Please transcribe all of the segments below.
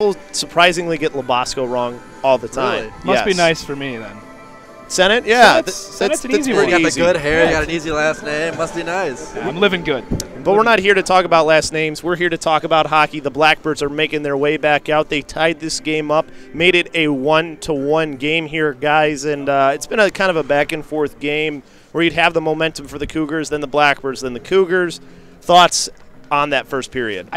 People surprisingly get Labasco wrong all the time. Really? Must be nice for me then. Senate, yeah. Sennett's an easy one. You got the good hair, you got an easy last name. Must be nice. Yeah, I'm living good. But we're not here to talk about last names. We're here to talk about hockey. The Blackbirds are making their way back out. They tied this game up, made it a 1-1 game here, guys. And it's been a kind of a back-and-forth game where you'd have the momentum for the Cougars, then the Blackbirds, then the Cougars. Thoughts on that first period?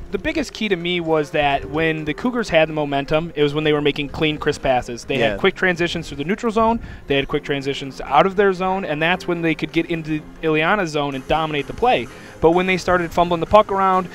The biggest key to me was that when the Cougars had the momentum, it was when they were making clean, crisp passes. They had quick transitions through the neutral zone. They had quick transitions out of their zone, and that's when they could get into Illiana's zone and dominate the play. But when they started fumbling the puck around,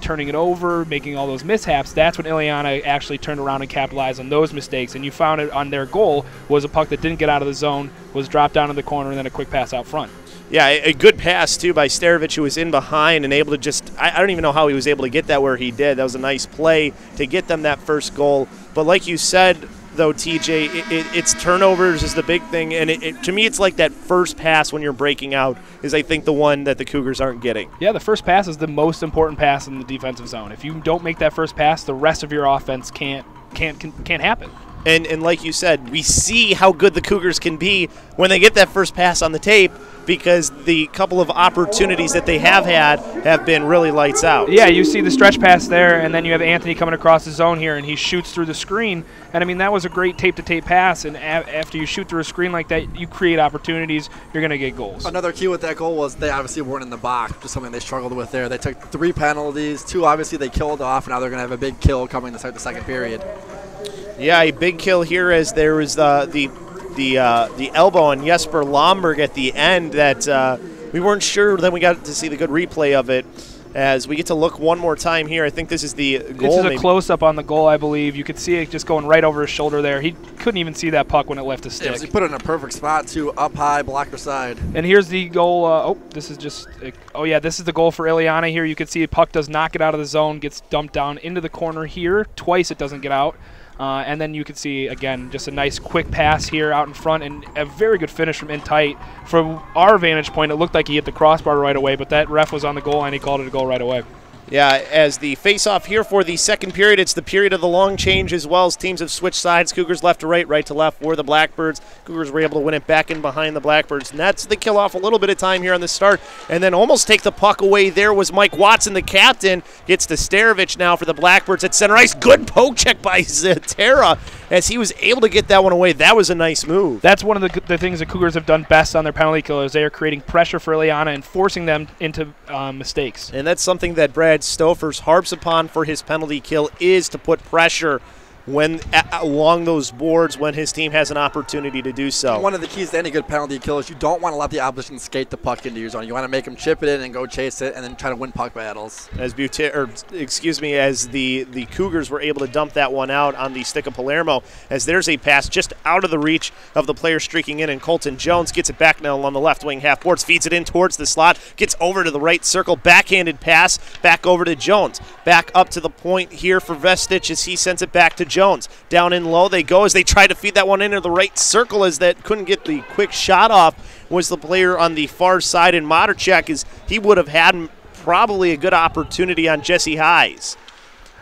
turning it over, making all those mishaps, that's when Illiana actually turned around and capitalized on those mistakes. And you found it on their goal was a puck that didn't get out of the zone, was dropped down in the corner, and then a quick pass out front. Yeah, a good pass, too, by Starovich, who was in behind and able to just – I don't even know how he was able to get that where he did. That was a nice play to get them that first goal. But like you said, though, TJ, it's turnovers is the big thing. And to me, it's like that first pass when you're breaking out is, I think, the one that the Cougars aren't getting. Yeah, the first pass is the most important pass in the defensive zone. If you don't make that first pass, the rest of your offense can't happen. And like you said, we see how good the Cougars can be when they get that first pass on the tape, because the couple of opportunities that they have had have been really lights out. Yeah, you see the stretch pass there, and then you have Anthony coming across the zone here, and he shoots through the screen. And, I mean, that was a great tape-to-tape pass, and after you shoot through a screen like that, you create opportunities, you're going to get goals. Another key with that goal was they obviously weren't in the box, which is something they struggled with there. They took 3 penalties, 2 obviously they killed off, and now they're going to have a big kill coming to start the second period. Yeah, a big kill here as there was the elbow on Jesper Lomberg at the end that we weren't sure. Then we got to see the good replay of it as we get to look one more time here. I think this is the goal. This is a close-up on the goal, I believe. You could see it just going right over his shoulder there. He couldn't even see that puck when it left his stick. Yeah, he put it in a perfect spot, too, up high, blocker side. And here's the goal. This is the goal for Illiana here. You can see the puck does not get out of the zone, gets dumped down into the corner here. Twice it doesn't get out. And then you can see, again, just a nice quick pass here out in front and a very good finish from in tight. From our vantage point, it looked like he hit the crossbar right away, but that ref was on the goal line. He called it a goal right away. Yeah, as the face-off here for the second period, it's the period of the long change as well as teams have switched sides. Cougars left to right to left for the Blackbirds. Cougars were able to win it back in behind the Blackbirds. And that's the kill off a little bit of time here on the start. And then almost take the puck away there was Mike Watson, the captain. Gets to Starovich now for the Blackbirds at center ice. Good poke check by Zatera as he was able to get that one away. That was a nice move. That's one of the things the Cougars have done best on their penalty killers. They are creating pressure for Illiana and forcing them into mistakes. And that's something that Brad Stofers harps upon for his penalty kill, is to put pressure when along those boards when his team has an opportunity to do so. One of the keys to any good penalty kill is you don't want to let the opposition skate the puck into your zone. You want to make them chip it in and go chase it and then try to win puck battles. As the Cougars were able to dump that one out on the stick of Palermo, as there's a pass just out of the reach of the player streaking in, and Colton Jones gets it back now on the left wing half boards, feeds it in towards the slot, gets over to the right circle, backhanded pass back over to Jones. Back up to the point here for Vestich as he sends it back to Jones. Down in low they go as they try to feed that one into the right circle, as that couldn't get the quick shot off was the player on the far side, and Materchak, as he would have had probably a good opportunity on Jesse Hayes.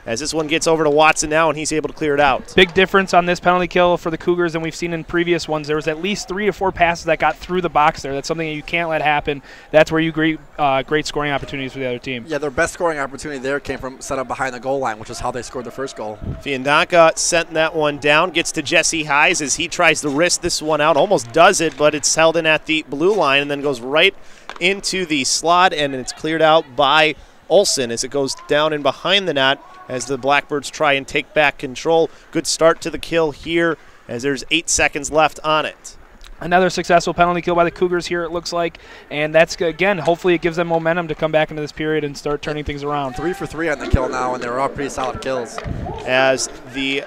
As this one gets over to Watson now, and he's able to clear it out. Big difference on this penalty kill for the Cougars than we've seen in previous ones. There was at least 3 to 4 passes that got through the box there. That's something that you can't let happen. That's where you great scoring opportunities for the other team. Yeah, their best scoring opportunity there came from set up behind the goal line, which is how they scored the first goal. Fiandaca sent that one down, gets to Jesse Hayes as he tries to wrist this one out. Almost does it, but it's held in at the blue line and then goes right into the slot, and it's cleared out by Olsen as it goes down in behind the net as the Blackbirds try and take back control. Good start to the kill here as there's 8 seconds left on it. Another successful penalty kill by the Cougars here, it looks like. And that's, again, hopefully it gives them momentum to come back into this period and start turning things around. 3 for 3 on the kill now, and they were all pretty solid kills. As the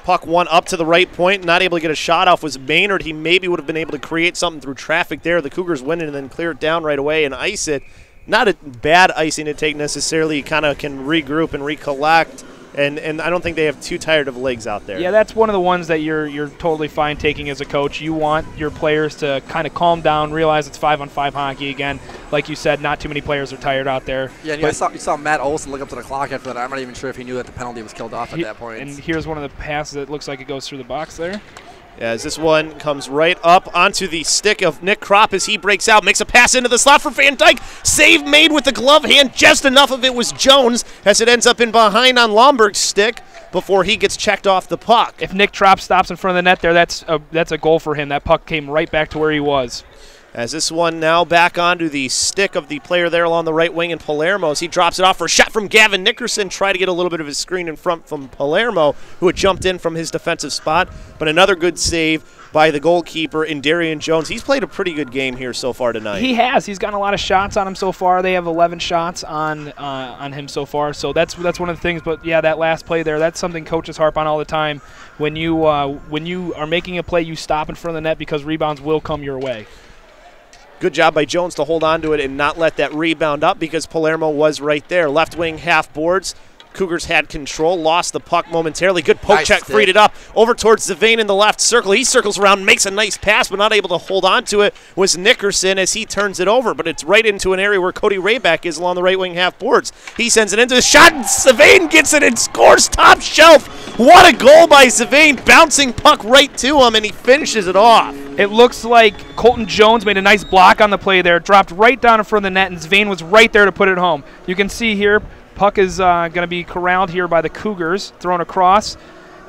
puck won up to the right point, not able to get a shot off was Maynard. He maybe would have been able to create something through traffic there. The Cougars win it and then clear it down right away and ice it. Not a bad icing to take necessarily. You kind of can regroup and recollect And I don't think they have too tired of legs out there. Yeah, that's one of the ones that you're totally fine taking as a coach. You want your players to kind of calm down, realize it's 5-on-5 hockey again. Like you said, not too many players are tired out there. Yeah, and you saw Matt Olson look up to the clock after that. I'm not even sure if he knew that the penalty was killed off at that point. And here's one of the passes that looks like it goes through the box there. As this one comes right up onto the stick of Nick Kropp as he breaks out, makes a pass into the slot for Van Dyke. Save made with the glove hand. Just enough of it was Jones as it ends up in behind on Lomberg's stick before he gets checked off the puck. If Nick Kropp stops in front of the net there, that's a goal for him. That puck came right back to where he was. As this one now back onto the stick of the player there along the right wing in Palermo as he drops it off for a shot from Gavin Nickerson. Try to get a little bit of his screen in front from Palermo, who had jumped in from his defensive spot. But another good save by the goalkeeper in Darian Jones. He's played a pretty good game here so far tonight. He has. He's gotten a lot of shots on him so far. They have 11 shots on him so far. So that's one of the things. But yeah, that last play there, that's something coaches harp on all the time. When you are making a play, you stop in front of the net because rebounds will come your way. Good job by Jones to hold on to it and not let that rebound up because Palermo was right there. Left wing half boards. Cougars had control, lost the puck momentarily. Good poke check, freed it up over towards Zavane in the left circle. He circles around, makes a nice pass, but not able to hold on to it was Nickerson as he turns it over. But it's right into an area where Cody Rayback is along the right wing half boards. He sends it into the shot, and Zavane gets it and scores top shelf. What a goal by Zavane, bouncing puck right to him, and he finishes it off. It looks like Colton Jones made a nice block on the play there, dropped right down in front of the net, and Zavane was right there to put it home. You can see here, puck is going to be corralled here by the Cougars, thrown across.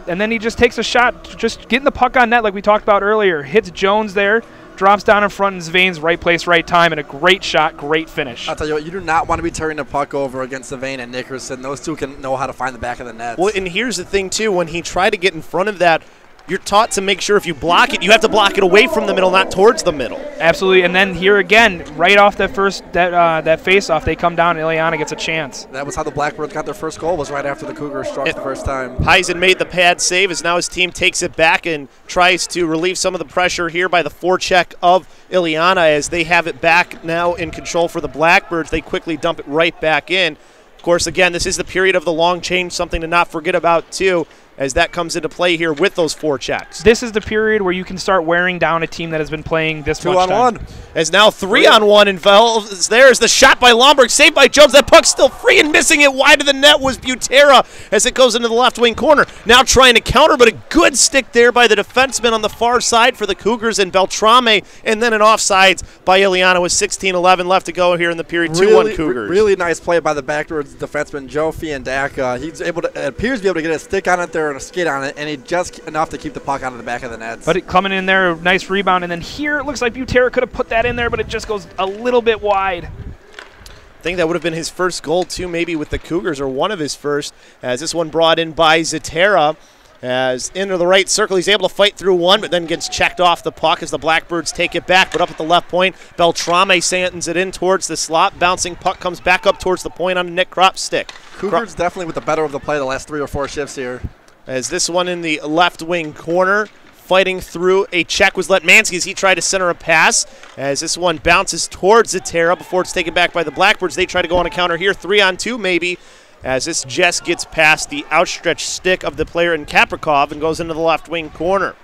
And then he just takes a shot, just getting the puck on net like we talked about earlier. Hits Jones there, drops down in front, and Zavane's right place, right time, and a great shot, great finish. I'll tell you what, you do not want to be turning the puck over against Zavane and Nickerson. Those two can know how to find the back of the net. Well, and here's the thing, too. When he tried to get in front of that, you're taught to make sure if you block it, you have to block it away from the middle, not towards the middle. Absolutely, and then here again, right off that that face-off, they come down and Illiana gets a chance. That was how the Blackbirds got their first goal, was right after the Cougars struck the first time. Heisen made the pad save as now his team takes it back and tries to relieve some of the pressure here by the forecheck of Illiana as they have it back now in control for the Blackbirds. They quickly dump it right back in. Of course, again, this is the period of the long change, something to not forget about, too, as that comes into play here with those forechecks. This is the period where you can start wearing down a team that has been playing this much time. 2-on-1. As now 3-on-1 involves. There's the shot by Lomberg, saved by Jones. That puck's still free, and missing it wide of the net was Butera as it goes into the left wing corner. Now trying to counter, but a good stick there by the defenseman on the far side for the Cougars and Beltrame, and then an offsides by Illiana with 16:11 left to go here in the period. 2-1 Cougars. Really nice play by the Blackbirds defenseman Joe Fiandac. He's able to, it appears to be able to get a stick on it there and a skate on it, and he just enough to keep the puck out of the back of the net. But it coming in there, nice rebound, and then here it looks like Butera could have put that in there, but it just goes a little bit wide. I think that would have been his first goal, too, maybe with the Cougars, or one of his first, as this one brought in by Zetera. As into the right circle, he's able to fight through one, but then gets checked off the puck as the Blackbirds take it back. But up at the left point, Beltrame sends it in towards the slot. Bouncing puck comes back up towards the point on Nick Kropp's stick. Cougars definitely with the better of the play the last 3 or 4 shifts here. As this one in the left wing corner, fighting through a check was Letmansky as he tried to center a pass. As this one bounces towards Zetera before it's taken back by the Blackbirds. They try to go on a counter here, 3-on-2 maybe. As this just gets past the outstretched stick of the player in Kaprikov and goes into the left wing corner.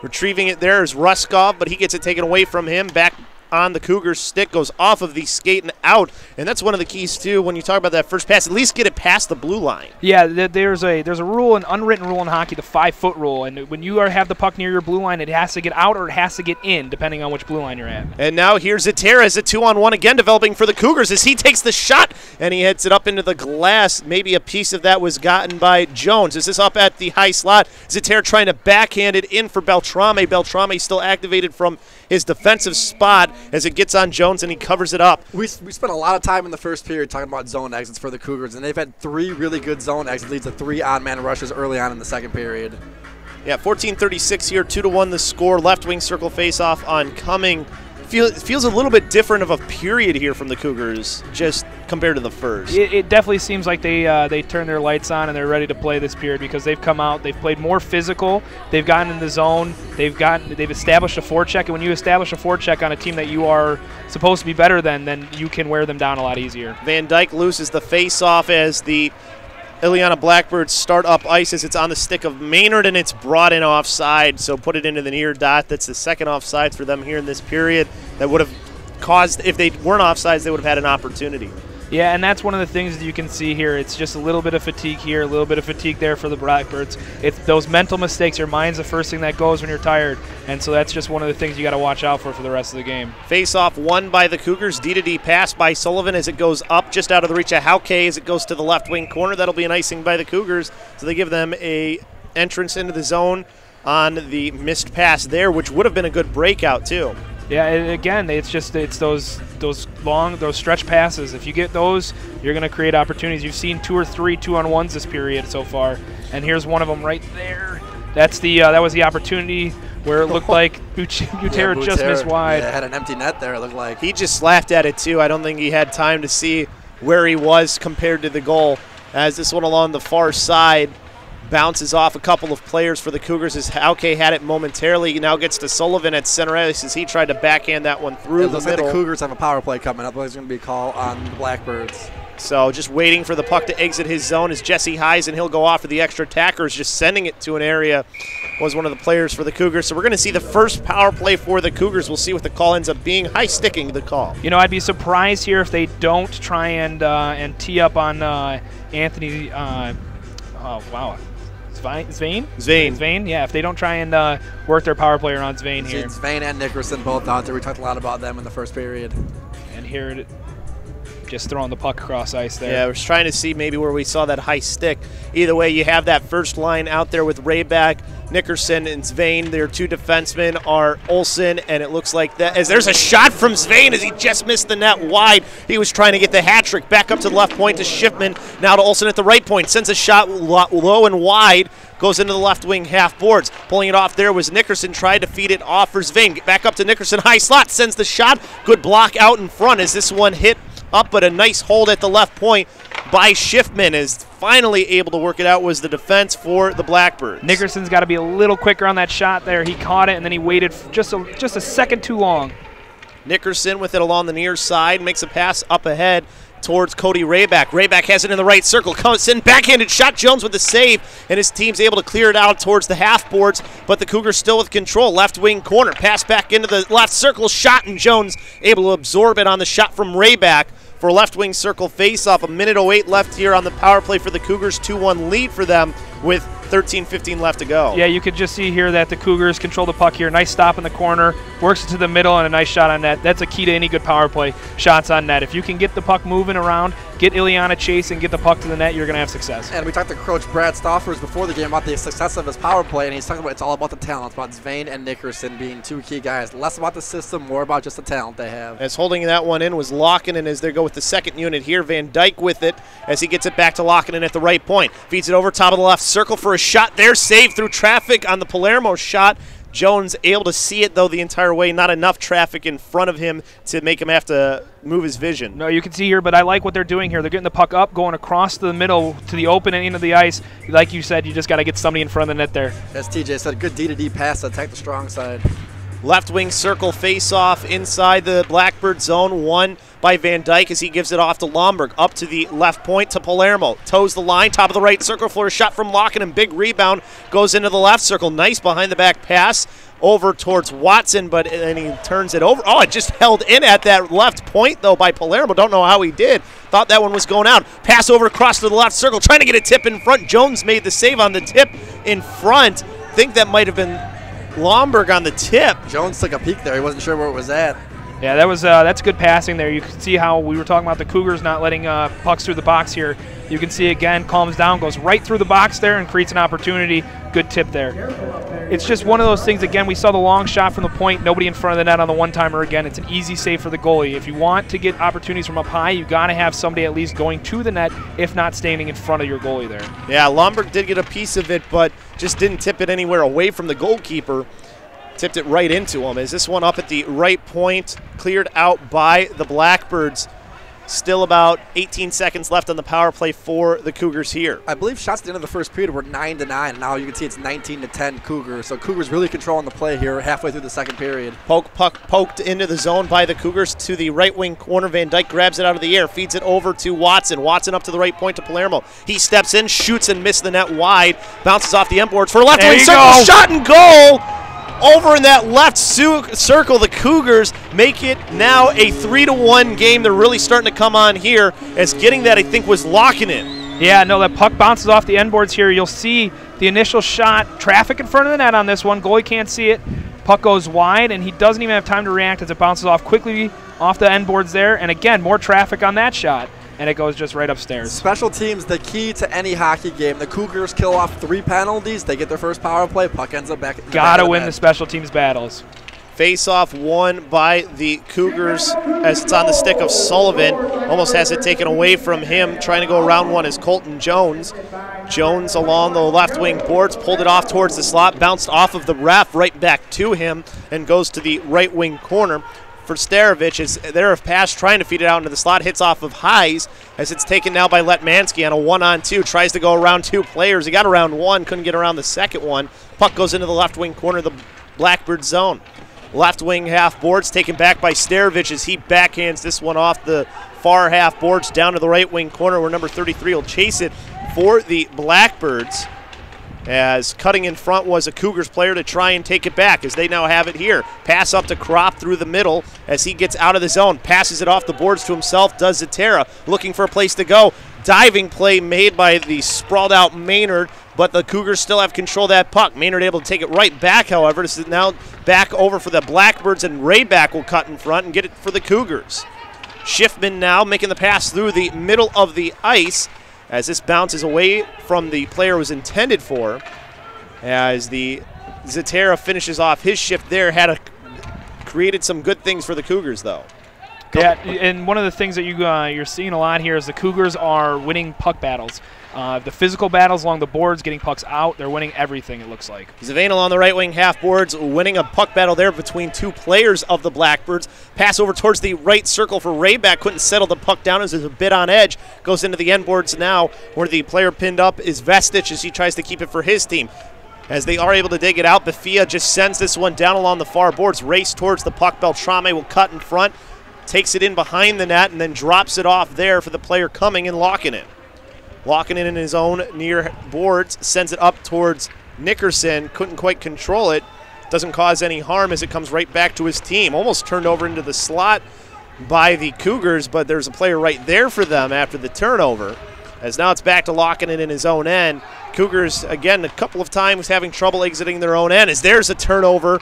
Retrieving it there is Ruskov, but he gets it taken away from him. Back on the Cougars' stick, goes off of the skate and out. And that's one of the keys, too, when you talk about that first pass. At least get it past the blue line. Yeah, there's a rule, an unwritten rule in hockey, the 5-foot rule. And when you have the puck near your blue line, it has to get out or it has to get in, depending on which blue line you're at. And now here's Zetera as a 2-on-1 again developing for the Cougars as he takes the shot and he hits it up into the glass. Maybe a piece of that was gotten by Jones. Is this up at the high slot? Zetera trying to backhand it in for Beltrame. Beltrame still activated from his defensive spot as it gets on Jones and he covers it up. We spent a lot of time in the first period talking about zone exits for the Cougars, and they've had 3 really good zone exits, leads to 3 odd-man rushes early on in the second period. Yeah, 14:36 here, 2-1 the score. Left wing circle face-off on coming. Feels a little bit different of a period here from the Cougars, just compared to the first. It definitely seems like they turn their lights on and they're ready to play this period because they've come out, they've played more physical, they've gotten in the zone, they've established a forecheck, and when you establish a forecheck on a team that you are supposed to be better than, then you can wear them down a lot easier. Van Dyke loses the face-off as the Illiana Blackbirds start up ice as it's on the stick of Maynard, and it's brought in offside, so put it into the near dot. That's the second offside for them here in this period. That would have caused, if they weren't offsides, they would have had an opportunity. Yeah, and that's one of the things that you can see here. It's just a little bit of fatigue here, a little bit of fatigue there for the Blackbirds. It's those mental mistakes. Your mind's the first thing that goes when you're tired, and so that's just one of the things you got to watch out for the rest of the game. Face-off won by the Cougars. D-to-D pass by Sullivan as it goes up just out of the reach of Hauke as it goes to the left wing corner. That'll be an icing by the Cougars, so they give them a entrance into the zone on the missed pass there, which would have been a good breakout too. Yeah, again, it's those stretch passes. If you get those, you're going to create opportunities. You've seen 2 or 3 2-on-1s this period so far, and here's one of them right there. That's that was the opportunity where it looked like Butera just missed wide. Yeah, had an empty net there, it looked like. He just laughed at it too. I don't think he had time to see where he was compared to the goal, as this one along the far side bounces off a couple of players for the Cougars as Hauke had it momentarily. He now gets to Sullivan at center ice as he tried to backhand that one through the middle. It looks like the Cougars have a power play coming up. There's going to be a call on the Blackbirds. So just waiting for the puck to exit his zone is Jesse Heisen. He'll go off for the extra attackers, just sending it to an area was one of the players for the Cougars. So we're going to see the first power play for the Cougars. We'll see what the call ends up being. High sticking the call. You know, I'd be surprised here if they don't try and tee up on Anthony. Oh, wow. Zvain, yeah. If they don't try and work their power play around Zvain here. Zvain and Nickerson both out there. We talked a lot about them in the first period. And here, just throwing the puck across ice there. Yeah, we're trying to see maybe where we saw that high stick. Either way, you have that first line out there with Rayback, Nickerson, and Zvain. Their 2 defensemen are Olsen, and it looks like that as there's a shot from Zvain as he just missed the net wide. He was trying to get the hat trick back up to the left point to Schiffman. Now to Olsen at the right point. Sends a shot low and wide. Goes into the left wing half boards. Pulling it off there was Nickerson. Tried to feed it off for Zvain. Get back up to Nickerson. High slot. Sends the shot. Good block out in front as this one hit up, but a nice hold at the left point by Schiffman is finally able to work it out was the defense for the Blackbirds. Nickerson's got to be a little quicker on that shot there. He caught it, and then he waited just a second too long. Nickerson with it along the near side, makes a pass up ahead towards Cody Rayback. Rayback has it in the right circle, comes in, backhanded shot, Jones with the save, and his team's able to clear it out towards the half boards, but the Cougars still with control. Left wing corner, pass back into the left circle, shot, and Jones able to absorb it on the shot from Rayback for left wing circle face-off. 1:08 left here on the power play for the Cougars, 2-1 lead for them with 13-15 left to go. Yeah, you could just see here that the Cougars control the puck here. Nice stop in the corner, works it to the middle, and a nice shot on net. That's a key to any good power play, shots on net. If you can get the puck moving around, get Illiana chasing, get the puck to the net, you're going to have success. And we talked to Coach Brad Stoffers before the game about the success of his power play, and he's talking about it's all about the talent. It's about Zvain and Nickerson being 2 key guys. Less about the system, more about just the talent they have. As holding that one in was Lockinen as they go with the second unit here. Van Dyke with it as he gets it back to Lockinen at the right point. Feeds it over top of the left circle for a shot there. Saved through traffic on the Palermo shot. Jones able to see it, though, the entire way. Not enough traffic in front of him to make him have to move his vision. No, you can see here, but I like what they're doing here. They're getting the puck up, going across the middle to the open end of the ice. Like you said, you just got to get somebody in front of the net there. As TJ said, good D-to-D pass to attack the strong side. Left wing circle face-off inside the Blackbird zone, won by Van Dyke as he gives it off to Lomberg. Up to the left point to Palermo. Toes the line, top of the right circle for a shot from Lockinen. Big rebound, goes into the left circle. Nice behind-the-back pass over towards Watson, but then he turns it over. Oh, it just held in at that left point, though, by Palermo. Don't know how he did. Thought that one was going out. Pass over across to the left circle, trying to get a tip in front. Jones made the save on the tip in front. Think that might have been Lomberg on the tip. Jones took a peek there. He wasn't sure where it was at. Yeah, that's good passing there. You can see how we were talking about the Cougars not letting pucks through the box here. You can see again, calms down, goes right through the box there and creates an opportunity. Good tip there. It's just one of those things, again, we saw the long shot from the point, nobody in front of the net on the one-timer again. It's an easy save for the goalie. If you want to get opportunities from up high, you got to have somebody at least going to the net, if not standing in front of your goalie there. Yeah, Lomberg did get a piece of it, but just didn't tip it anywhere away from the goalkeeper. Tipped it right into him. Is this one up at the right point, cleared out by the Blackbirds Still about 18 seconds left on the power play for the Cougars here. I believe shots at the end of the first period were 9-9. Now you can see it's 19-10 Cougars. So Cougars really controlling the play here halfway through the second period. Puck poked into the zone by the Cougars to the right wing corner. Van Dyke grabs it out of the air, feeds it over to Watson. Watson up to the right point to Palermo. He steps in, shoots and misses the net wide. Bounces off the end boards for a left wing circle. Shot and goal! Over in that left circle, the Cougars make it now a 3-1 game. They're really starting to come on here, as getting that, I think, was locking in. Yeah, no, that puck bounces off the end boards here. You'll see the initial shot, traffic in front of the net on this one. Goalie can't see it. Puck goes wide, and he doesn't even have time to react as it bounces off quickly off the end boards there. And again, more traffic on that shot, and it goes just right upstairs. Special teams, the key to any hockey game. The Cougars kill off 3 penalties. They get their first power play. Puck ends up back. Gotta win the special teams battles. Face-off won by the Cougars as it's on the stick of Sullivan. Almost has it taken away from him. Trying to go around one is Colton Jones. Jones along the left wing boards, pulled it off towards the slot, bounced off of the ref right back to him, and goes to the right wing corner for Starovich. As there of pass trying to feed it out into the slot, hits off of Hayes as it's taken now by Letmansky on a 1-on-2. Tries to go around 2 players. He got around one, couldn't get around the second one. Puck goes into the left wing corner of the Blackbird zone. Left wing half boards taken back by Starovich as he backhands this one off the far half boards down to the right wing corner where number 33 will chase it for the Blackbirds. As cutting in front was a Cougars player to try and take it back, as they now have it here. Pass up to Kropp through the middle as he gets out of the zone. Passes it off the boards to himself, does Zatera, looking for a place to go. Diving play made by the sprawled out Maynard, but the Cougars still have control of that puck. Maynard able to take it right back, however. This is now back over for the Blackbirds, and Rayback will cut in front and get it for the Cougars. Schiffman now making the pass through the middle of the ice, as this bounces away from the player it was intended for, as the Zatera finishes off his shift there. Created some good things for the Cougars, though. Yeah, and one of the things that you're seeing a lot here is the Cougars are winning puck battles. The physical battles along the boards, getting pucks out, they're winning everything, it looks like. Zavanel on the right wing half boards, winning a puck battle there between 2 players of the Blackbirds. Pass over towards the right circle for Rayback, couldn't settle the puck down as it's a bit on edge. Goes into the end boards now, where the player pinned up is Vestich as he tries to keep it for his team. As they are able to dig it out, Bafia just sends this one down along the far boards, race towards the puck. Beltrame will cut in front, takes it in behind the net, and then drops it off there for the player coming and locking it. Locking it in his own near boards, sends it up towards Nickerson, couldn't quite control it. Doesn't cause any harm as it comes right back to his team. Almost turned over into the slot by the Cougars, but there's a player right there for them after the turnover. As now it's back to locking it in his own end. Cougars, again, a couple of times having trouble exiting their own end, as there's a turnover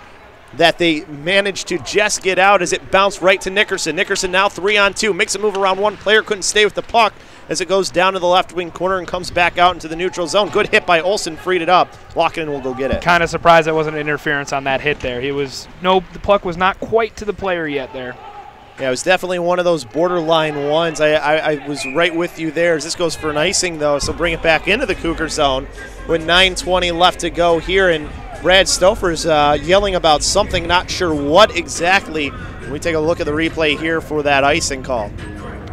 that they managed to just get out as it bounced right to Nickerson. Nickerson now 3-on-2, makes a move around one player, couldn't stay with the puck as it goes down to the left wing corner and comes back out into the neutral zone. Good hit by Olsen, freed it up. Lockinen will go get it. Kind of surprised that wasn't interference on that hit there. The puck was not quite to the player yet there. Yeah, it was definitely one of those borderline ones. I was right with you there as this goes for an icing, though, so bring it back into the Cougar zone with 9:20 left to go here, and Brad Stouffer's yelling about something, not sure what exactly. We take a look at the replay here for that icing call.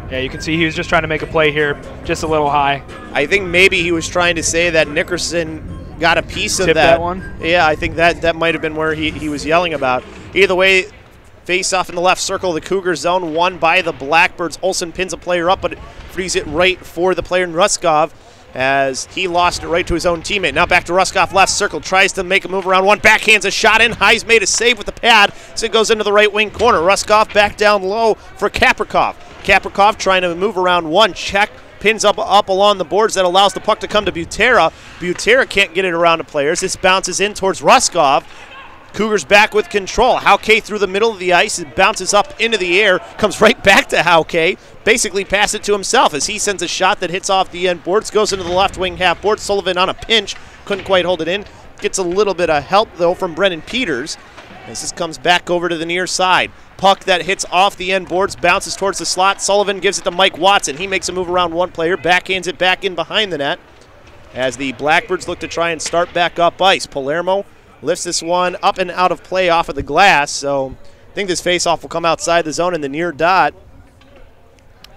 Yeah, you can see he was just trying to make a play here, just a little high. I think maybe he was trying to say that Nickerson got a piece of that one? Yeah, I think that might have been where he was yelling about. Either way, face off in the left circle of the Cougar zone, won by the Blackbirds. Olsen pins a player up, but frees it right for the player in Ruskov as he lost it right to his own teammate. Now back to Ruskov, left circle, tries to make a move around one, backhands a shot in. Hayes made a save with the pad, so it goes into the right wing corner. Ruskov back down low for Kaprikov. Kaprikov trying to move around one, check, pins up along the boards that allows the puck to come to Butera. Butera can't get it around to players. This bounces in towards Ruskov. Cougars back with control. Hauke through the middle of the ice. It bounces up into the air, comes right back to Hauke. Basically pass it to himself as he sends a shot that hits off the end boards, goes into the left wing half board. Sullivan on a pinch, couldn't quite hold it in. Gets a little bit of help, though, from Brennan Peters as this comes back over to the near side. Puck that hits off the end boards, bounces towards the slot. Sullivan gives it to Mike Watson. He makes a move around one player, backhands it back in behind the net as the Blackbirds look to try and start back up ice. Palermo lifts this one up and out of play off of the glass, so I think this faceoff will come outside the zone in the near dot.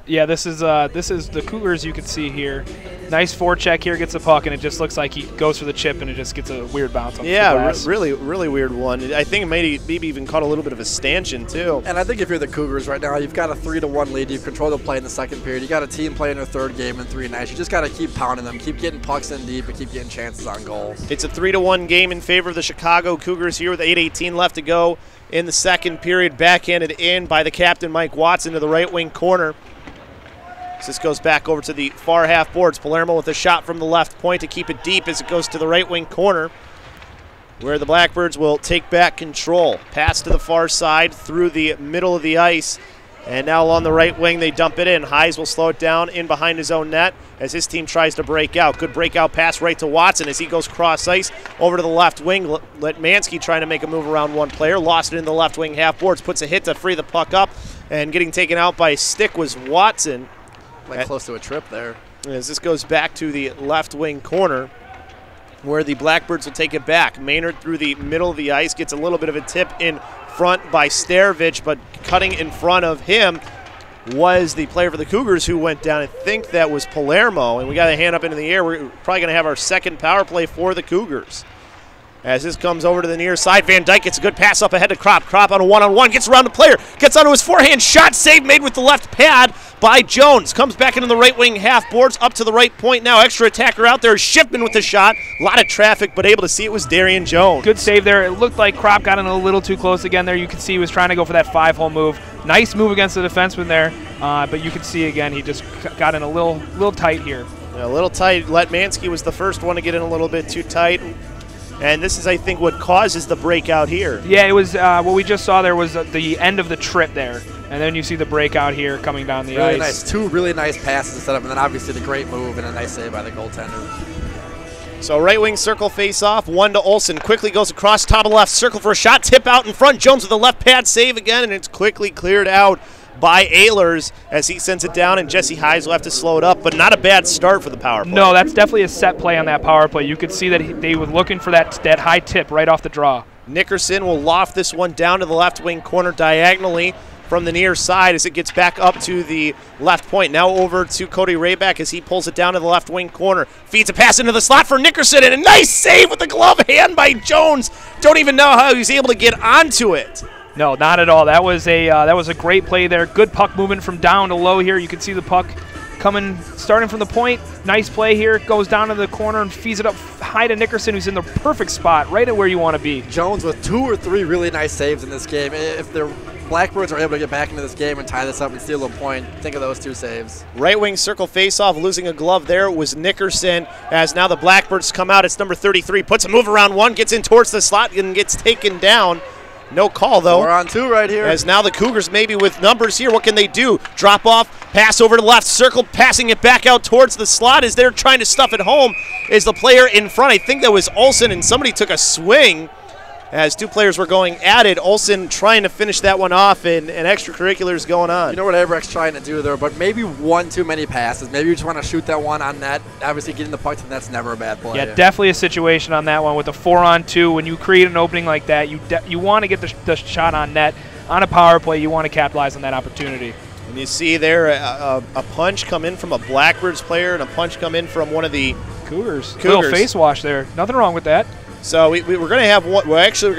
Yeah, this is the Cougars you can see here. Nice forecheck here, gets the puck, and it just looks like he goes for the chip, and it just gets a weird bounce on the glass. Really weird one. I think it maybe even caught a little bit of a stanchion, too. And I think if you're the Cougars right now, you've got a 3-1 lead. You've controlled the play in the second period. You got a team playing their third game in 3 nights. You just got to keep pounding them, keep getting pucks in deep, and keep getting chances on goal. It's a 3-1 game in favor of the Chicago Cougars here with 8:18 left to go in the second period. Backhanded in by the captain, Mike Watson, to the right wing corner. This goes back over to the far half boards. Palermo with a shot from the left point to keep it deep as it goes to the right wing corner, where the Blackbirds will take back control. Pass to the far side through the middle of the ice. And now along the right wing, they dump it in. Hayes will slow it down in behind his own net as his team tries to break out. Good breakout pass right to Watson as he goes cross ice over to the left wing. Letmansky trying to make a move around one player. Lost it in the left wing half boards. Puts a hit to free the puck up. And getting taken out by a stick was Watson. Close to a trip there. As this goes back to the left wing corner, where the Blackbirds will take it back. Maynard through the middle of the ice gets a little bit of a tip in front by Starovich, but cutting in front of him was the player for the Cougars who went down. I think that was Palermo, and we got a hand up into the air. We're probably going to have our second power play for the Cougars. As this comes over to the near side, Van Dyke gets a good pass up ahead to Kropp. Kropp on a one-on-one, gets around the player, gets onto his forehand shot, save made with the left pad by Jones. Comes back into the right wing half boards, up to the right point now. Extra attacker out there, Shipman with the shot. A lot of traffic, but able to see it was Darian Jones. Good save there. It looked like Kropp got in a little too close again there. You could see he was trying to go for that 5-hole move. Nice move against the defenseman there, but you could see again he just got in a little tight here. Yeah, a little tight. Letmansky was the first one to get in a little bit too tight. And this is, I think, what causes the breakout here. Yeah, it was what we just saw there was the end of the trip there. And then you see the breakout here coming down the ice. Nice. 2 really nice passes set up, and then obviously the great move and a nice save by the goaltender. So right wing circle face off, 1 to Olsen. Quickly goes across top of left circle for a shot. Tip out in front. Jones with a left pad save again, and it's quickly cleared out by Ehlers as he sends it down, and Jesse Hayes will have to slow it up, but not a bad start for the power play. No, that's definitely a set play on that power play. You could see that they were looking for that high tip right off the draw. Nickerson will loft this one down to the left wing corner diagonally from the near side as it gets back up to the left point. Now over to Cody Rayback as he pulls it down to the left wing corner. Feeds a pass into the slot for Nickerson, and a nice save with the glove hand by Jones. Don't even know how he's able to get onto it. No, not at all. That was a great play there. Good puck movement from down to low here. You can see the puck coming, starting from the point. Nice play here. Goes down to the corner and feeds it up high to Nickerson, who's in the perfect spot, right at where you want to be. Jones with 2 or 3 really nice saves in this game. If the Blackbirds are able to get back into this game and tie this up and steal a point, think of those 2 saves. Right wing circle face-off, losing a glove there was Nickerson, as now the Blackbirds come out. It's number 33, puts a move around one, gets in towards the slot, and gets taken down. No call, though. 4 on 2 right here. As now the Cougars maybe with numbers here. What can they do? Drop off, pass over to the left circle, passing it back out towards the slot as they're trying to stuff it home. Is the player in front? I think that was Olsen, and somebody took a swing as 2 players were going at it. Olsen trying to finish that one off, and extracurriculars going on. You know what Avereck's trying to do there, but maybe 1 too many passes. Maybe you just want to shoot that one on net. Obviously, getting the puck to net's never a bad play. Yeah, definitely a situation on that one with a 4-on-2. When you create an opening like that, you want to get the shot on net. On a power play, you want to capitalize on that opportunity. And you see there a punch come in from a Blackbirds player and a punch come in from one of the Cougars. Little face wash there. Nothing wrong with that. So we're going to have one. Well, actually, we're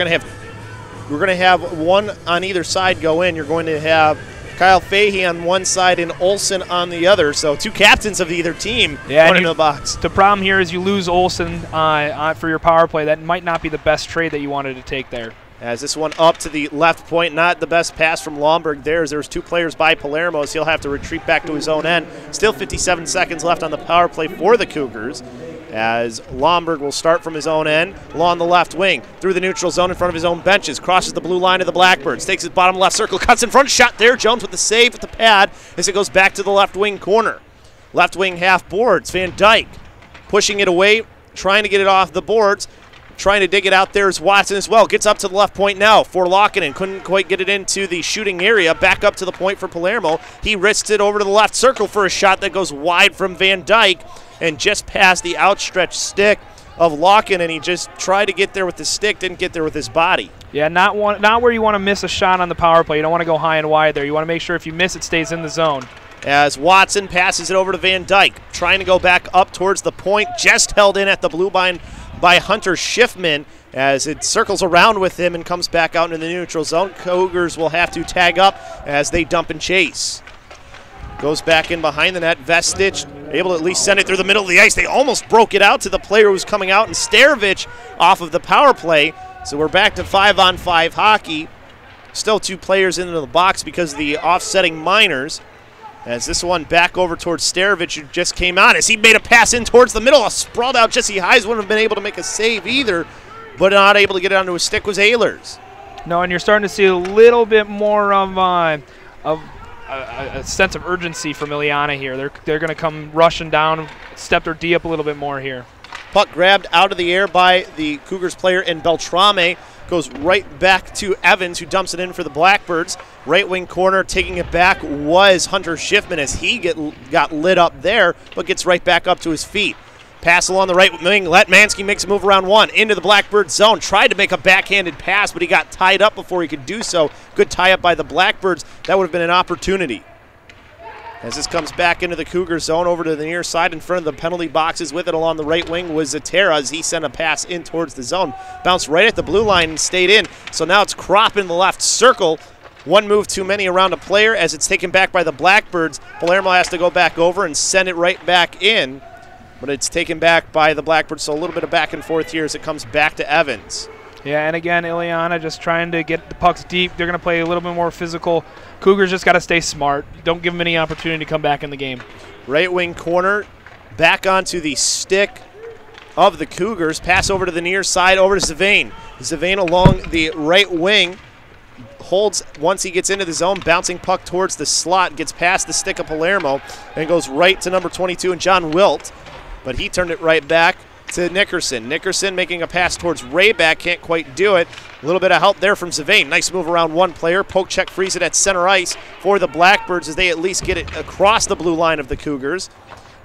going to have one on either side go in. You're going to have Kyle Fahey on one side and Olsen on the other. So 2 captains of either team going into the box. The problem here is you lose Olsen for your power play. That might not be the best trade that you wanted to take there. As this one up to the left point, not the best pass from Lomberg there, as there's 2 players by Palermo, so he'll have to retreat back to his own end. Still 57 seconds left on the power play for the Cougars, as Lomberg will start from his own end, along the left wing, through the neutral zone in front of his own benches, crosses the blue line of the Blackbirds, takes his bottom left circle, cuts in front, shot there, Jones with the save with the pad, as it goes back to the left wing corner. Left wing half boards, Van Dyke pushing it away, trying to get it off the boards. Trying to dig it out there is Watson as well. Gets up to the left point now for Lockinen. Couldn't quite get it into the shooting area. Back up to the point for Palermo. He risks it over to the left circle for a shot that goes wide from Van Dyke and just past the outstretched stick of Lockinen. He just tried to get there with the stick, didn't get there with his body. Yeah, not where you want to miss a shot on the power play. You don't want to go high and wide there. You want to make sure if you miss, it stays in the zone. as Watson passes it over to Van Dyke, trying to go back up towards the point, just held in at the blue line by Hunter Schiffman as it circles around with him and comes back out into the neutral zone. Cougars will have to tag up as they dump and chase. Goes back in behind the net. Vestige able to at least send it through the middle of the ice. They almost broke it out to the player who's coming out, and Starovich off of the power play. So we're back to 5-on-5 hockey. Still 2 players into the box because of the offsetting minors. As this one back over towards Starovich, who just came on as he made a pass in towards the middle. A sprawled out Jesse Hayes wouldn't have been able to make a save either, but not able to get it onto his stick was Ehlers. No, and you're starting to see a little bit more of a sense of urgency from Illiana here. They're going to come rushing down, step their D up a little bit more here. Puck grabbed out of the air by the Cougars player, and Beltrame goes right back to Evans, who dumps it in for the Blackbirds. Right wing corner, taking it back was Hunter Schiffman as he got lit up there, but gets right back up to his feet. Pass along the right wing. Letmansky makes a move around one into the Blackbird zone. Tried to make a backhanded pass, but he got tied up before he could do so. Good tie up by the Blackbirds. That would have been an opportunity. As this comes back into the Cougar zone, over to the near side in front of the penalty boxes with it along the right wing was Zatera as he sent a pass in towards the zone. Bounced right at the blue line and stayed in. So now it's Kropp in the left circle. One move too many around a player as it's taken back by the Blackbirds. Palermo has to go back over and send it right back in. But it's taken back by the Blackbirds, so a little bit of back and forth here as it comes back to Evans. Yeah, and again, Illiana just trying to get the pucks deep. They're going to play a little bit more physical. Cougars just got to stay smart. Don't give them any opportunity to come back in the game. Right wing corner, back onto the stick of the Cougars. Pass over to the near side, over to Zavain. Zavain along the right wing. Holds once he gets into the zone, bouncing puck towards the slot, gets past the stick of Palermo, and goes right to number 22 and John Wilt. But he turned it right back to Nickerson. Nickerson making a pass towards Rayback, can't quite do it. A little bit of help there from Zavain. Nice move around one player. Poke check frees it at center ice for the Blackbirds as they at least get it across the blue line of the Cougars.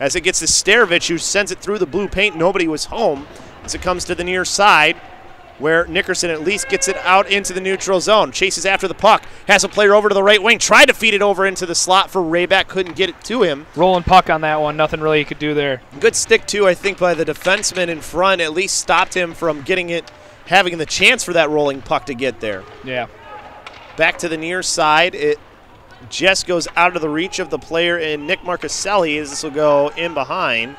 As it gets to Starovich, who sends it through the blue paint. Nobody was home as it comes to the near side, where Nickerson at least gets it out into the neutral zone. Chases after the puck. Has a player over to the right wing. Tried to feed it over into the slot for Rayback. Couldn't get it to him. Rolling puck on that one. Nothing really he could do there. Good stick, too, I think, by the defenseman in front. At least stopped him from getting it, having the chance for that rolling puck to get there. Yeah. Back to the near side. It just goes out of the reach of the player in Nick Marcaselli as this will go in behind.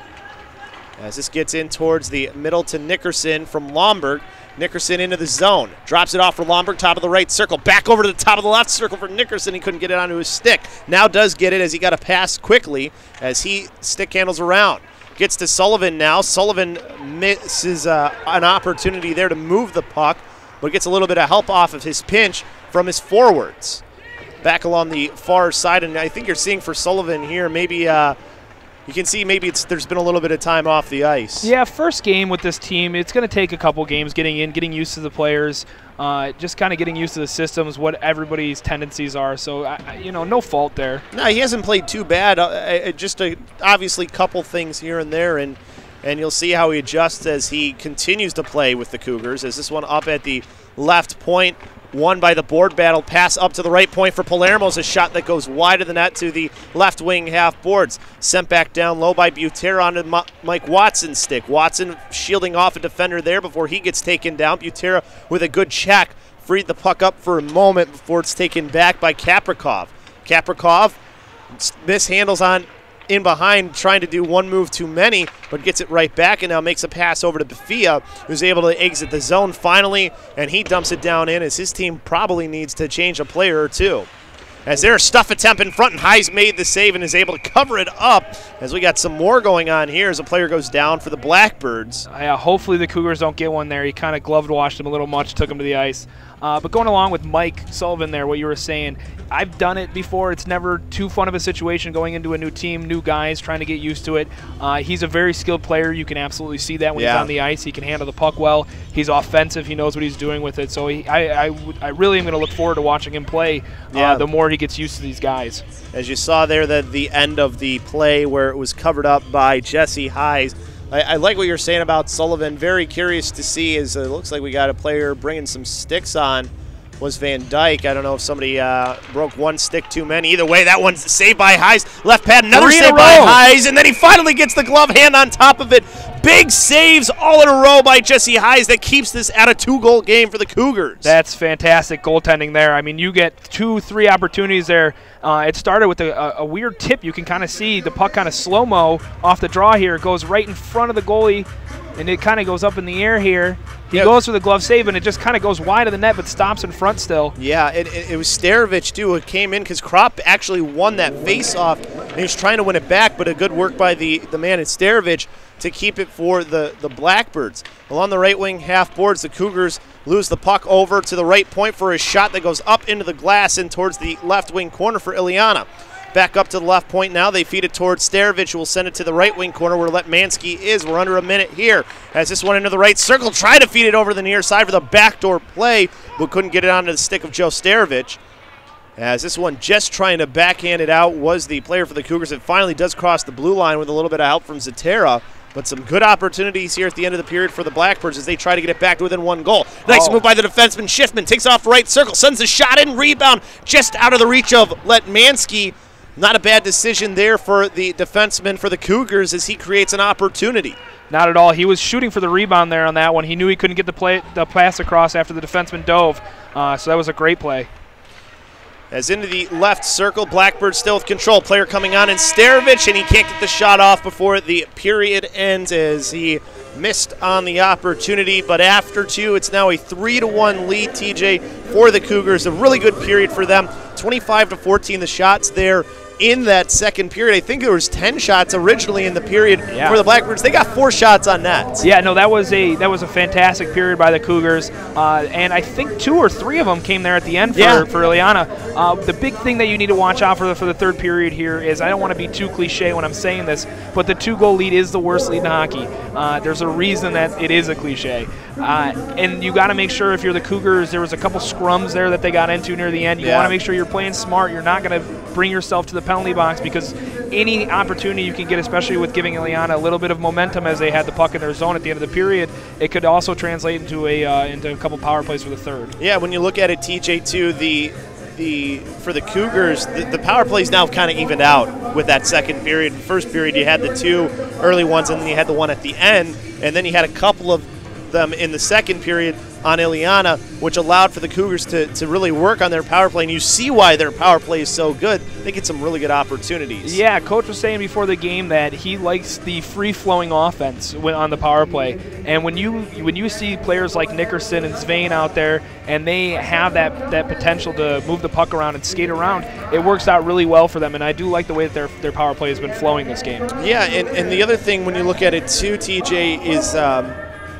As this gets in towards the middle to Nickerson from Lomberg. Nickerson into the zone. Drops it off for Lomberg, top of the right circle. Back over to the top of the left circle for Nickerson. He couldn't get it onto his stick. Now does get it as he got a pass quickly as he stick handles around. Gets to Sullivan now. Sullivan misses an opportunity there to move the puck, but gets a little bit of help off of his pinch from his forwards. Back along the far side, and I think you're seeing for Sullivan here, maybe you can see maybe there's been a little bit of time off the ice. Yeah, first game with this team, it's going to take a couple games getting in, getting used to the players, just kind of getting used to the systems, what everybody's tendencies are. So, no fault there. No, he hasn't played too bad. Just obviously couple things here and there, and you'll see how he adjusts as he continues to play with the Cougars. As this one up at the left point, won by the board battle. Pass up to the right point for Palermo's a shot that goes wide of the net to the left wing half boards. Sent back down low by Butera onto Mike Watson's stick. Watson shielding off a defender there before he gets taken down. Butera with a good check. Freed the puck up for a moment before it's taken back by Kaprikov. Kaprikov mishandles on in behind, trying to do one move too many, but gets it right back and now makes a pass over to Bafia, who's able to exit the zone finally, and he dumps it down in as his team probably needs to change a player or two. As there's a stuff attempt in front, and Hayes made the save and is able to cover it up as we got some more going on here as a player goes down for the Blackbirds. Yeah, hopefully the Cougars don't get one there. He kind of gloved washed him a little much, took him to the ice. But going along with Mike Sullivan there, what you were saying, I've done it before. It's never too fun of a situation going into a new team, new guys, trying to get used to it. He's a very skilled player. You can absolutely see that when he's on the ice. He can handle the puck well. He's offensive. He knows what he's doing with it. So I really am going to look forward to watching him play the more he gets used to these guys. As you saw there, the end of the play where it was covered up by Jesse Hayes. I like what you're saying about Sullivan. Very curious to see as it looks like we got a player bringing some sticks on was Van Dyke. I don't know if somebody broke one stick too many. Either way, that one's saved by Heise. Left pad, another save by Heise, and then he finally gets the glove hand on top of it. Big saves all in a row by Jesse Heise that keeps this at a 2-goal game for the Cougars. That's fantastic goaltending there. I mean, you get 2-3 opportunities there. It started with a weird tip. You can kind of see the puck kind of slow-mo off the draw here. It goes right in front of the goalie, and it kind of goes up in the air here. He goes for the glove save, and it just kind of goes wide of the net but stops in front still. Yeah, it was Starovich, too, who came in because Kropp actually won that face-off, and he was trying to win it back, but a good work by the man at Starovich to keep it for the Blackbirds. Along the right wing half boards, the Cougars lose the puck over to the right point for a shot that goes up into the glass and towards the left wing corner for Illiana. Back up to the left point now. They feed it towards Starovich, who will send it to the right wing corner where Letmansky is. We're under a minute here. Has this one into the right circle. Try to feed it over the near side for the backdoor play, but couldn't get it onto the stick of Joe Starovich. As this one just trying to backhand it out was the player for the Cougars. It finally does cross the blue line with a little bit of help from Zatera. But some good opportunities here at the end of the period for the Blackbirds as they try to get it back to within 1 goal. Nice move by the defenseman. Schiffman takes off right circle, sends a shot in, rebound just out of the reach of Letmansky. Not a bad decision there for the defenseman for the Cougars as he creates an opportunity. Not at all. He was shooting for the rebound there on that one. He knew he couldn't get the pass across after the defenseman dove, so that was a great play. As into the left circle, Blackbird still with control. Player coming on in Starovich, and he can't get the shot off before the period ends as he missed on the opportunity. But after 2, it's now a 3-1 lead, TJ, for the Cougars. A really good period for them. 25-14 the shots there in that second period. I think there was 10 shots originally in the period for the Blackbirds. They got 4 shots on net. Yeah, no, that was a fantastic period by the Cougars, and I think 2 or 3 of them came there at the end for Illiana. The big thing that you need to watch out for the third period here is, I don't want to be too cliche when I'm saying this, but the 2-goal lead is the worst lead in hockey. There's a reason that it is a cliche. And you got to make sure, if you're the Cougars, there was a couple scrums there that they got into near the end. You want to make sure you're playing smart. You're not going to bring yourself to the penalty box, because any opportunity you can get, especially with giving Illiana a little bit of momentum as they had the puck in their zone at the end of the period, it could also translate into a couple power plays for the third. Yeah, when you look at it, TJ, too, for the Cougars, the power plays now kind of evened out with that second period. First period, you had the 2 early ones, and then you had the one at the end, and then you had a couple of them in the second period on Illiana, which allowed for the Cougars to really work on their power play. And you see why their power play is so good. They get some really good opportunities. Yeah, Coach was saying before the game that he likes the free-flowing offense on the power play. And when you see players like Nickerson and Svein out there, and they have that potential to move the puck around and skate around, it works out really well for them. And I do like the way that their power play has been flowing this game. Yeah, and the other thing when you look at it too, TJ, is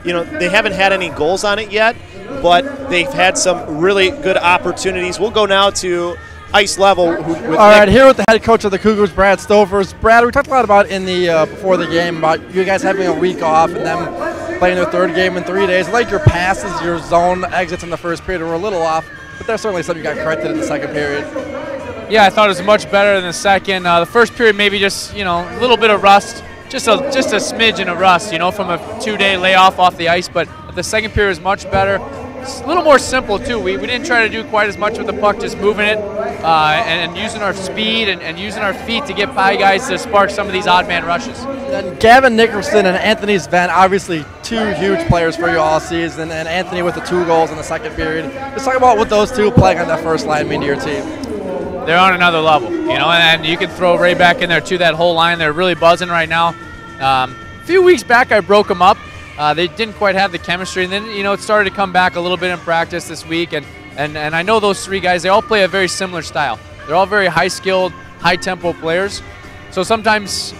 they haven't had any goals on it yet, but they've had some really good opportunities. We'll go now to ice level. All right, here with the head coach of the Cougars, Brad Stovers. Brad, we talked a lot about in the before the game about you guys having a week off and them playing their third game in 3 days. Like your passes, your zone exits in the first period were a little off, but that's certainly something you got corrected in the second period. Yeah, I thought it was much better than the second. The first period maybe just a little bit of rust. Just a smidgen of rust, from a 2-day layoff off the ice, but the second period was much better. It's a little more simple, too. We didn't try to do quite as much with the puck, just moving it and using our speed and using our feet to get by guys to spark some of these odd man rushes. Then Gavin Nickerson and Anthony Sven, obviously 2 huge players for you all season, and Anthony with the 2 goals in the second period. Let's talk about what those 2 playing on that first line mean to your team. They're on another level, and you can throw Ray back in there too. That whole line, they're really buzzing right now. A few weeks back, I broke them up. They didn't quite have the chemistry, and then it started to come back a little bit in practice this week. And I know those 3 guys, they all play a very similar style. They're all very high-skilled, high-tempo players. So sometimes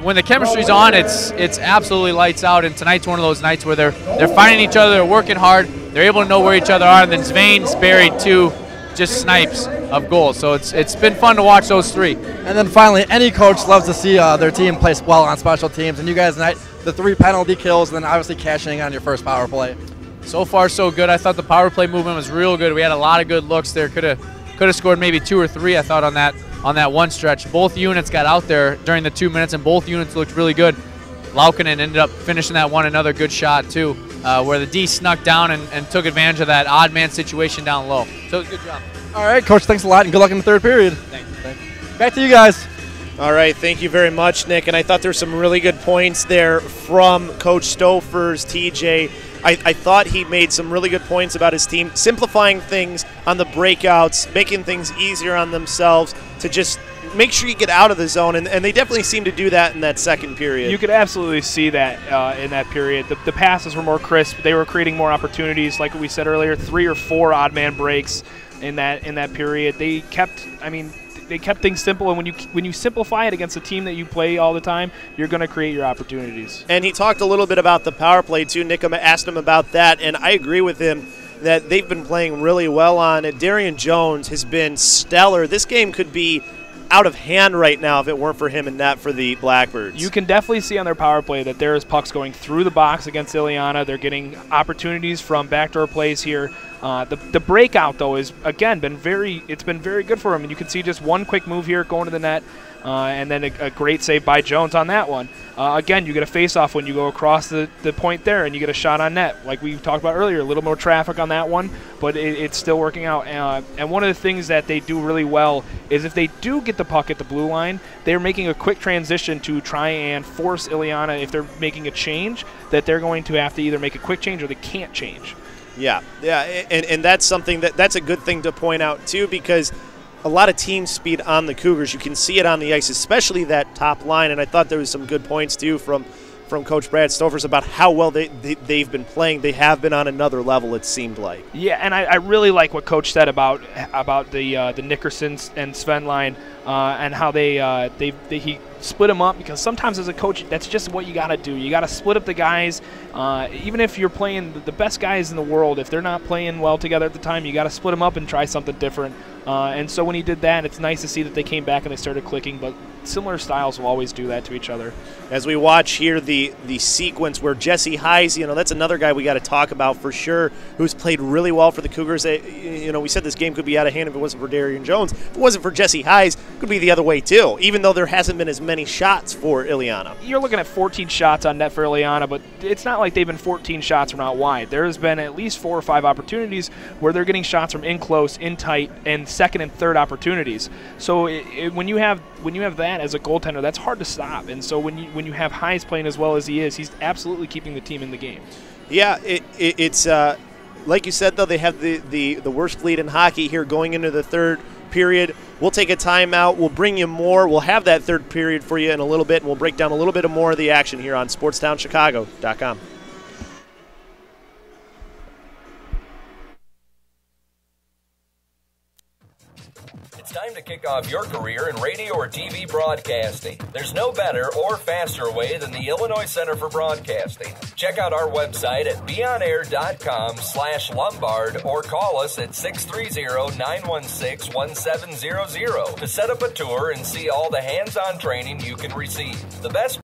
when the chemistry's on, it's absolutely lights out. And tonight's one of those nights where they're finding each other, they're working hard, they're able to know where each other are. And then Svein's buried 2 just snipes of goals. So it's been fun to watch those 3. And then finally, any coach loves to see their team play well on special teams. And you guys tonight, the 3 penalty kills, and then obviously cashing in on your first power play. So far, so good. I thought the power play movement was real good. We had a lot of good looks there. Could have scored maybe 2 or 3, I thought, on that one stretch. Both units got out there during the 2 minutes, and both units looked really good. Laukkanen ended up finishing that one, another good shot, too. where the D snuck down and took advantage of that odd man situation down low. So good job. All right, Coach, thanks a lot, and good luck in the third period. Thanks. Back to you guys. All right, thank you very much, Nick. And I thought there were some really good points there from Coach Stofers, TJ. I thought he made some really good points about his team, simplifying things on the breakouts, making things easier on themselves to just make sure you get out of the zone, and they definitely seem to do that in that second period. You could absolutely see that in that period. The passes were more crisp. They were creating more opportunities, like we said earlier, 3 or 4 odd man breaks in that period. They kept things simple, and when you simplify it against a team that you play all the time, you're going to create your opportunities. And he talked a little bit about the power play too. Nick asked him about that, and I agree with him that they've been playing really well on it. Darian Jones has been stellar. This game could be out of hand right now if it weren't for him and not for the Blackbirds. You can definitely see on their power play that there is pucks going through the box against Illiana. They're getting opportunities from backdoor plays here. The breakout, though, is again been very good for him, and you can see just one quick move here going to the net, and then a great save by Jones on that one. Again, you get a face-off when you go across the point there, and you get a shot on net. Like we talked about earlier, a little more traffic on that one, but it's still working out. And one of the things that they do really well is if they do get the puck at the blue line, they're making a quick transition to try and force Illiana, if they're making a change, that they're going to have to either make a quick change or they can't change. Yeah, and that's something that's a good thing to point out too, because a lot of team speed on the Cougars. You can see it on the ice, especially that top line, and I thought there was some good points too from Coach Brad Stofers about how well they've been playing. They have been on another level, it seemed like. Yeah, and I really like what Coach said about the Nickerson and Sven line and how he split them up, because sometimes as a coach, that's just what you got to do. You got to split up the guys. Even if you're playing the best guys in the world, if they're not playing well together at the time, you got to split them up and try something different. And so when he did that, it's nice to see that they came back and they started clicking, but similar styles will always do that to each other. As we watch here the sequence where Jesse Heise, that's another guy we got to talk about for sure, who's played really well for the Cougars. We said this game could be out of hand if it wasn't for Darian Jones. If it wasn't for Jesse Heise, it could be the other way too, even though there hasn't been as many shots for Illiana. You're looking at 14 shots on net for Illiana, but it's not like they've been 14 shots from out wide. There's been at least 4 or 5 opportunities where they're getting shots from in close, in tight, and second and third opportunities. So when you have that as a goaltender, that's hard to stop. And so when you have Heise playing as well as he is, he's absolutely keeping the team in the game. Yeah, it's like you said, though, they have the worst lead in hockey here going into the third period. We'll take a timeout. We'll bring you more. We'll have that third period for you in a little bit, and we'll break down a little bit of more of the action here on SportsTownChicago.com. It's time to kick off your career in radio or TV broadcasting. There's no better or faster way than the Illinois Center for Broadcasting. Check out our website at beonair.com/Lombard or call us at 630-916-1700 to set up a tour and see all the hands-on training you can receive. The best